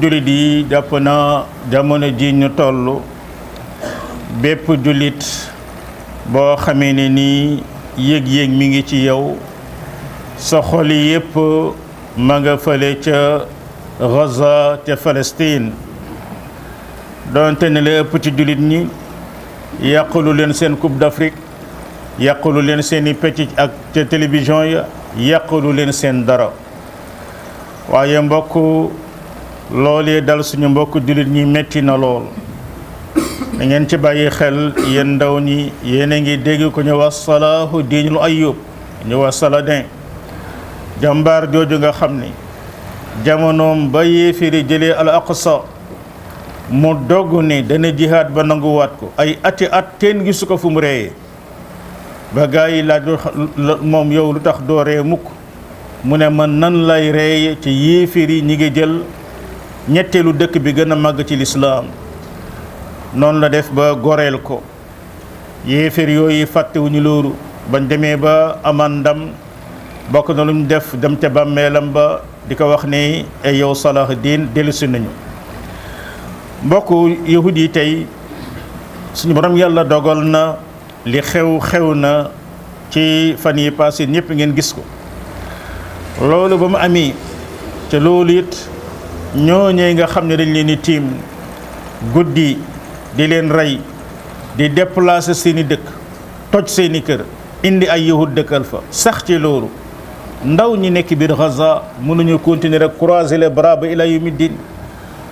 jullit yi jàpp na jamono ji ñu toll bépp jullit boo xamee ne nii yëg-yëg mi ngi ci yow sa xol yépp ma nga fële ca Gaza ca Palestine doonte ne la ëpp ci jullit ñi yàqulu leen seen Coupe d'Afrique yàqulu leen seeni pecc ak ca télévision ya yàqulu leen seen dara waaye mbokk loolee dal suñu mbokk jullit ñi metti na lool da ngeen ci bàyyi xel yéen ndaw ñi yéen a ngi dégg ko ñu wax Salahu Diinul Ayyub ñu wax Saladin jàmbaar jooju nga xam ne jamonoom ba yéefiri jëlee al aqsa mu dogg ne dana jihaad ba nanguwaat ko ay ati at teen gisu ko fu mu reeyee ba gaa yi laaj moom yow lu tax doo ree mukk mu ne man nan lay reeye ci yéefiri ñi ngi jël ñetteelu dëkk bi gën a màgg ci lislaam noonu la def ba goreel ko yéeféer yooyu fàttewuñu loolu bañ demee ba aman ndam bokk na lu ñu def dem ca bàmmeelam ba di ko wax ni ay yow Salah Diin dellusi nañu mbokk yahud yi tey suñu borom yàlla dogal na li xew na ci fan yi passé ñëpp ngeen gis ko loolu ba mu amee te loolu it ñooñee nga xam ne dañ leen di tiim guddi di leen rey di déplacer seeni dëkk toj seeni kër indi ay yahud dëkkal fa sax ci loolu ndaw ñi nekk biir Gaza mënuñu continuer rek croiser les bras ba ila yawmi din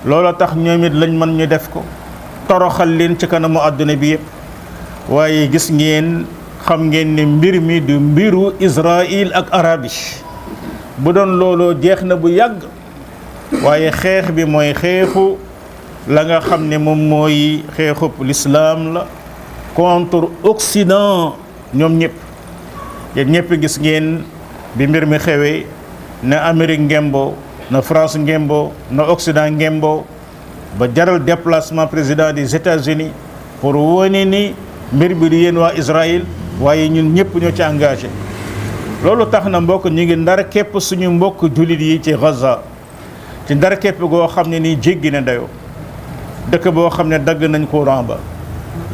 loolu tax ñoom it lañ mën ñu def ko toroxal leen ci kanamu àdduna bi yëpp waaye gis ngeen xam ngeen ne mbir mi du mbiru Israël ak arab yi bu doon looloo jeex na bu yàgg waaye xeex bi mooy xeexu la nga xam ne moom mooy xeexub l'islam la contre Occident ñoom ñëpp yéen ñëpp gis ngeen bi mbir mi xewee na Amérique ngembo na France ngembo na Occident ngembo ba jaral déplacement président des États-Unis pour wane ni mbir bi du yéen waa Israël waaye ñun ñëpp ñoo ci engagé loolu tax na mbokk ñu ngi ndar képp suñu mbokk jullit yi ci Gaza ci ndar képp goo xam ne nii jéggi na dayoo dëkk boo xam ne dagg nañ courant ba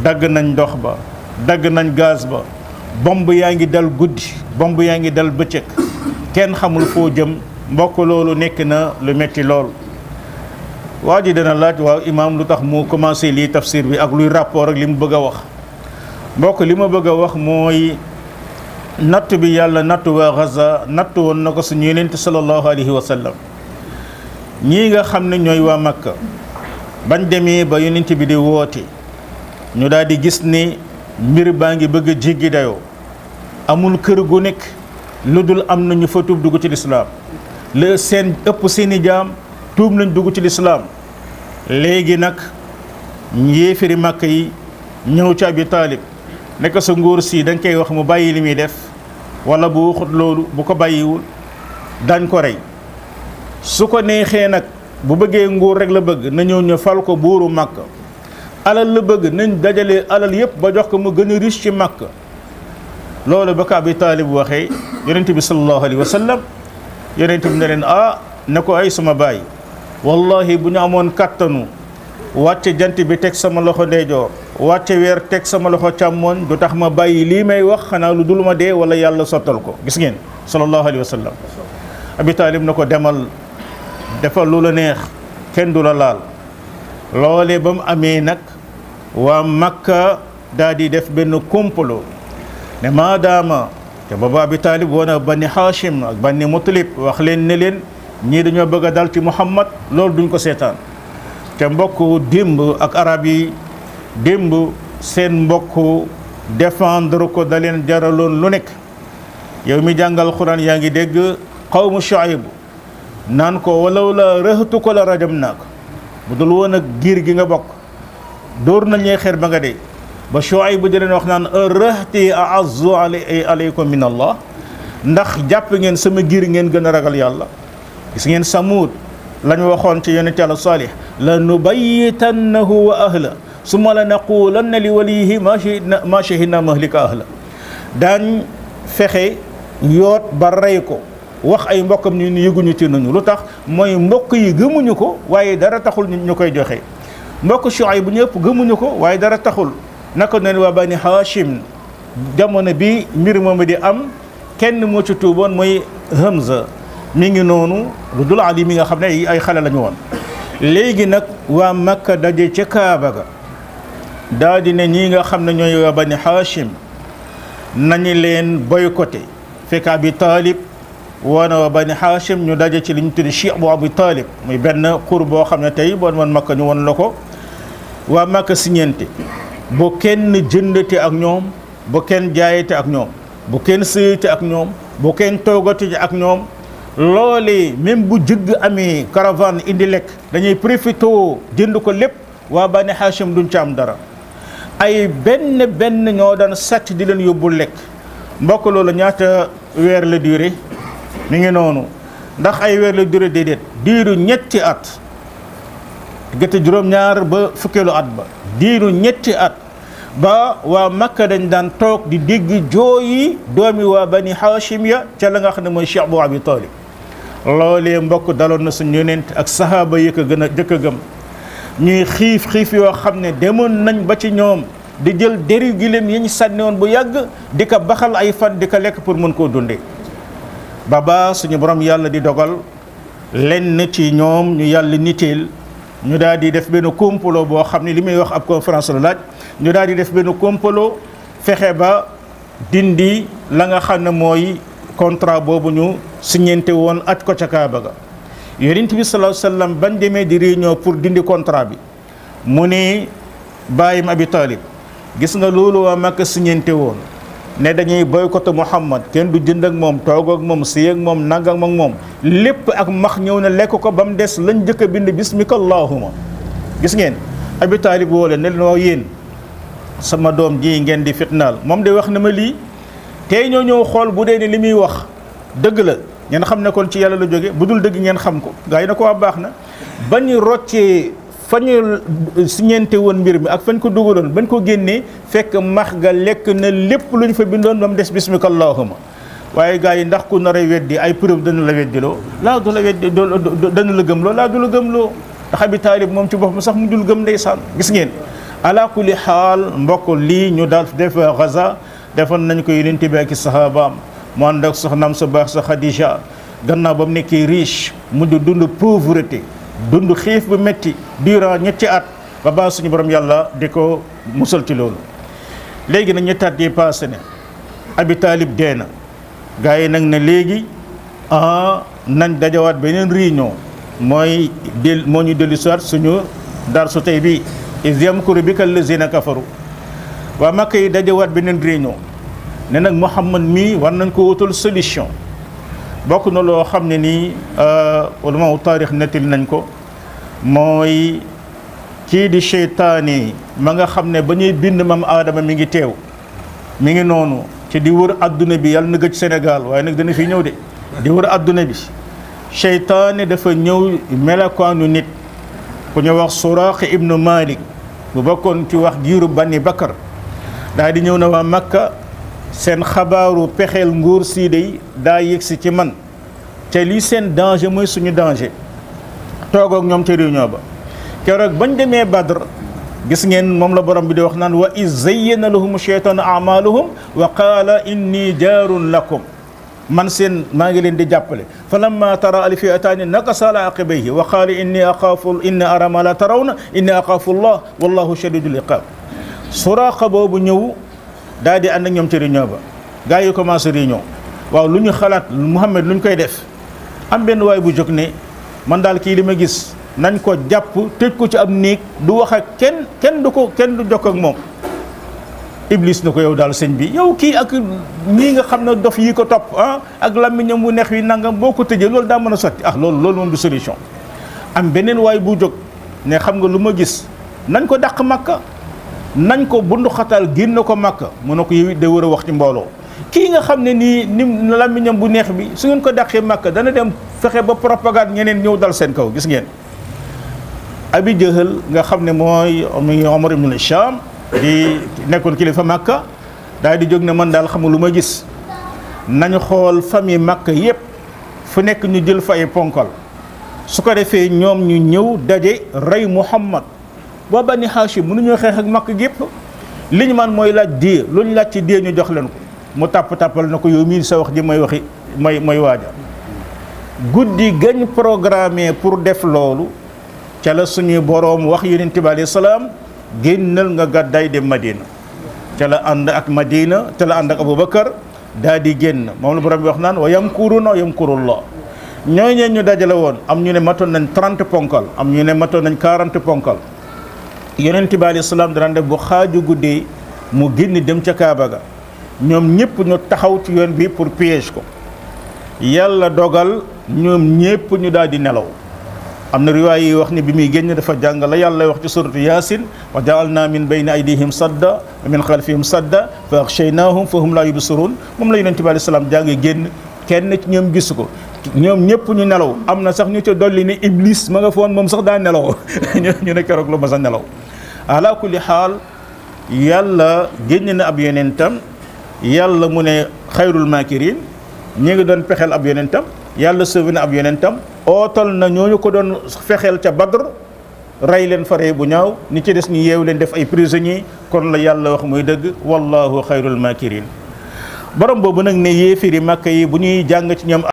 dagg nañ ndox ba dagg nañ gaz ba bomb yaa ngi dal guddi bomb yaa ngi dal bëccëg kenn xamul foo jëm mbokk loolu nekk na lu metti lool waa ji dana laaj waaw imaam lu tax mu commencé lii tafsir bi ak luy rapport ak li mu bëgg a wax mbokk li ma bëgg a wax mooy natt bi yàlla nattu waa Gaza nattu woon na ko suñu yonent sallallahu alayhi wa sallam ñii nga xam ne ñooy waa Makka bañ demee ba yonent bi di woote ñu daal di gis ni mbir baa ngi bëgg a jéggi dayoo amul kër gu nekk lu dul am na ñu fa tuub dugg ci lislaam la seen ëpp seeni jaam tuub nañ dugg ci lislaam léegi nag yéefari Makka yi ñëw ci Abi Taalib nekk sa nguur si dañ koy wax mu bàyyi li muy def wala bu waxut loolu bu ko bàyyiwul dañ ko rey su ko neexee nag bu bëggee nguur rek la bëgg na ñëw ñu fal ko buuru Makka alal la bëgg nañ dajale alal yépp ba jox ko mu gën a riche ci Makka loolu ba ko Abi Taalib waxee yonent bi sallallahu alayhi wa sallam yonent bi ne leen ne ko ay sama baay wallahi bu ñu amoon kàttanu wàcce jant bi teg sama loxo ndeyjoor wàcce weer teg sama loxo càmmoñ du tax ma bàyyi lii may wax xanaa lu dul ma dee wala yàlla sottal ko gis ngeen sallallahu alayhi wa sallam Abi Taalib na ko demal defal lu la neex kenn du la laal loolee ba mu amee nag waa Makka daal di def benn complot ne maadaama te booba Abi Taalib woon a Bani Hashim ak Bani Mutalib wax leen ne leen ñii dañoo bëgg a dal ci Muhammad loolu duñ ko seetaan te mbokk démb ak arab yi démb seen mbokk défendre ko da leen jaraloon lu nekk yow mi jàngal Quran yaa ngi dégg qawmu Shuayb naan ko walaw la rëhtu ko la rajam naa ko bu dul woon ak giir gi nga bokk dóor nañ ñee xeer ba nga dee ba Shuayb bu di leen wax naan rëhti a'azzu alaykum min Allah ndax jàpp ngeen sama giir ngeen gën a ragal yàlla gis ngeen Samuud lañu waxoon ci yonent Yàlla Saalih la nubayyitannahu wa ahla summa la naqulanna li waliyihi ma shahidna mahlika ahla daañ fexe yoot ba rey ko wax ay mbokkam ñu yëguñu ci nañu lu tax mooy mbokk yi gëmuñu ko waaye dara taxul ñu koy joxe mbokk Shuayb bu ñëpp gëmuñu ko waaye dara taxul naka noonu waa Bani Hashim jamono bi mbir moomu di am kenn moo ci tuuboon mooy Hamza mi ngi noonu lu dul Ali mi nga xam ne ay xale lañu woon léegi nag waa Makka daje ca Kaaba ga daal di ne ñii nga xam ne ñooy waa Bani Hashim nañu leen boycotté fekk Abi Talib woona waa Bani Hashim ñu daje ci li ñu tuddi Cheikh bu Abi Talib muy benn xur boo xam ne tey boo man Makka ñu won la ko waa Makka siñeente bu kenn jëndate ak ñoom bu kenn jaayate ak ñoom bu kenn sëyate ak ñoom bu kenn toogate ak ñoom loolee même bu jëgg amee caravane indi lekk dañuy profité jënd ko lépp waa Bani Hashim duñ ci am dara ay benn ñoo daan sàcc di leen yóbbu lekk mbokk loolu ñaata weer la durée mi ngi noonu ndax ay weer la durée déedéet diiru ñetti at diggante juróom-ñaar ba fukkeelu at ba diiru ñetti at ba waa Makka dañ daan toog di dégg jooyi doomi waa Bani Hashim ya ca la nga xam ne mooy Cheikh bu Abi Talib loolee mbokk daloon na suñu yonent ak sahaaba yi ko gën a jëkk a gëm ñuy xiif yoo xam ne demoon nañ ba ci ñoom di jël deri giléem yi ñu sànni woon bu yàgg di ko baxal ay fan di ko lekk pour mën koo dundee baba suñu borom yàlla di dogal lenn ci ñoom ñu yàlla niteel ñu daal di def benn complot boo xam ne li muy wax ab conférence la laaj ñu daal di def benn complot fexe ba dindi la nga xam ne mooy contrat boobu ñu signante woon aj ko ca Kaaba ga yonent bi sallallahu alayhi wasallam bañ demee di réunion pour dindi contrat bi mu ne bàyyim Abi Talib gis nga loolu waa Makka signante woon ne dañuy boycotté Muhammad kenn du jënd ak moom toog ak moom sëy ak moom nag ak moom lépp ak max ñëw na lekk ko ba mu des lañ njëkk a bind bismika allahuma gis ngeen Abi Talib woo leen ne leen waaw yéen sama doom ji ngeen di fitnaal moom de wax na ma lii tey ñoo ñëw xool bu dee ne li muy wax dëgg la ngeen xam ne kon ci yàlla la jóge bu dul dëgg ngeen xam ko gaa yi na ko waa baax na ba ñu roccee fa ñu siñeente woon mbir mi ak fañ ko dugaloon bañ ko génnee fekk max ga lekk na lépp lu ñu fa bindoon ba mu des bismika allahuma waaye gaa yi ndax ku nar a weddi ay preuve dana la weddiloo laa du la weddi dana la gëmloo laa du la gëmloo ndax Abi Talib moom ci boppam sax mu dul gëm ndeysaan gis ngeen ala kulli xaal mbokk lii ñu daal def Gaza defoon nañ ko yonent bi ak sahabaam mu ànd ak soxnaam sa baax sa Khadija gannaaw ba mu nekkee riche mu di dund pauvreté dund xiif bu metti durant ñetti at ba baa suñu borom yàlla di ko musal ci loolu léegi nag ñetti at yi passé ne Abi Talib dee na gaa yi nag ne léegi nañ dajawaat beneen réunion mooy moo ñu dellu soit suñu dar su tey bii iz yamkuru bika allazina kafaru waa Makka yi dajawaat beneen réunion ne nag Muhammad mii war nañ ko wutal solution bokk na loo xam ne nii ulama taarix nettali nañ ko mooy kii di seytaane ma nga xam ne ba ñuy bind maam Aadama mi ngi teew mi ngi noonu ci di wër adduna bi yàlla na gëj Sénégal waaye nag dana fi ñëw de di wër adduna bi seytaane dafa ñëw melokaanu nit ku ñu wax Suraaqa ibnu Malik bu bokkoon ci wax giiru Bani Bakar daal di ñëw na waa Makka seen xabaaru pexeel nguur sii day daa yëgsi ci man te lii seen danger mooy suñu danger toog ak ñoom ca réunion ba keroog bañ demee Badr gis ngeen moom la borom bi di wax naan wa iz zayyana lahum sheytaanu a'maalahum wa qaala inni jaarun lakum man seen maa ngi leen di jàppale fa lamma tara al fi'ataani nakasa ala aqibayhi wa qaala inni ara ma la tarawna inni axaafu allah wallahu shadidul iqaab Suraaqa boobu ñëw daal di ànd ak ñoom ci réunion ba gars yi commencé réunion waaw lu ñu xalaat Muhammad lu ñu koy def am benn waay bu jóg ne man daal kii li ma gis nañ ko jàpp tëj ko ci am néeg du wax ak kenn du jokk ak moom Iblis na ko yow daal sëñ bi yow kii ak ñii nga xam ne dof yi ko topp ak làmmiñam bu neex wi nangam boo ko tëjee loolu daa mën a sotti loolu moom du solution am beneen waay bu jóg ne xam nga lu ma gis nañ ko dàq Makka nañ ko bundu xatal génn ko Makka mu ne ko yow it day war a wax ci mbooloo kii nga xam ne nii ni làmmiñam bu neex bi su ngeen ko dàqee Makka dana dem fexe ba propagande ñeneen ñëw dal seen kaw gis ngeen Abi Jahal nga xam ne mooy Omar ibn Hisham di nekkoon kilifa Makka daal di jóg ne man daal xamul lu ma gis nañu xool famille Makka yépp fu nekk ñu jël fa ay ponkal su ko defee ñoom ñu ñëw daje rey Muhammad waa Bani Hashim mënuñoo xeex ak Makka gépp li ñu man mooy laaj dee lu ñu laaj ci dee ñu jox leen ko mu tàppal na ko yow mii sa wax ji mooy waaja guddi gañ programmé pour def loolu ca la suñu boroom wax yonent bi alayhi salaam génnal nga gàddaay dem Madina ca la ànd ak Madina ca la ànd ak Abubakar daal di génn moom la borom bi wax naan wa yamkuruna wa yamkurullah ñooñu ñu dajale woon am ñu ne matoon nañ 30 ponkal am ñu ne matoon nañ 40 ponkal yonent bi alayhi salaam daan def bu xaaju guddee mu génn dem ca Kaaba ga ñoom ñëpp ñu taxaw ci yoon bi pour piège ko yàlla dogal ñoom ñëpp ñu daal di nelaw am na riwaay yi wax ni bi muy génn dafa jàng la yàlla wax ci suratu Yaasin wa ja'alna min bayni aydihim sadda wa min xalfihim sadda fa aghshaynahum fa hum la yubsirun moom la yonent bi alayhi salaam jàng génn kenn ci ñoom gisu ko ñoom ñëpp ñu nelaw am na sax ñu ca dolli ni Iblis ma nga foon moom sax daa nelaw ñu ne keroog la ma sa nelaw ala kulli xaal yàlla génn na ab yonentam yàlla mu ne xayrul maakirin ñi ngi doon pexeel ab yonentam yàlla sauvé na ab yonentam ootal na ñooñu ko doon fexeel ca Badr rey leen faree bu ñaaw ni ci des ñu yeewu leen def ay prisonniers kon la yàlla wax muy dëgg wallahu xayrul maakirin borom boobu nag ne yéefiri Makka yi bu ñuy jàng ci ñoom